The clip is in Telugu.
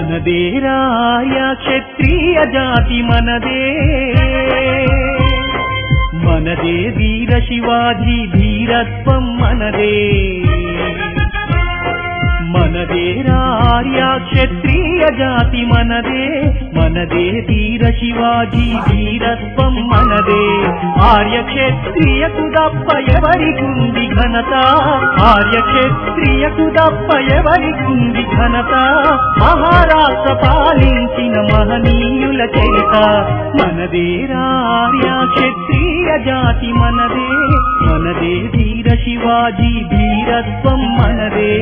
మనదేరాయ క్షత్రియ జాతి మనదే మనదే వీర శివాజీ ధీరత్వం మనదే మనదేరాయ క్షత్రియ జాతి మనదే మనదే ధీర శివాజీ ధీరత్వం మనదే ఆర్య క్షత్రియకు దప్ప ఎవరికుంది ఘనత ఆర్య క్షత్రియకు దప్ప ఎవరికుంది ఘనత మహారాష్ట్ర పాలించిన మహనీయుల చరిత మనదేరాయ క్షత్రియ జాతి మనదే మనదే ధీర శివాజీ ధీరత్వం మనదే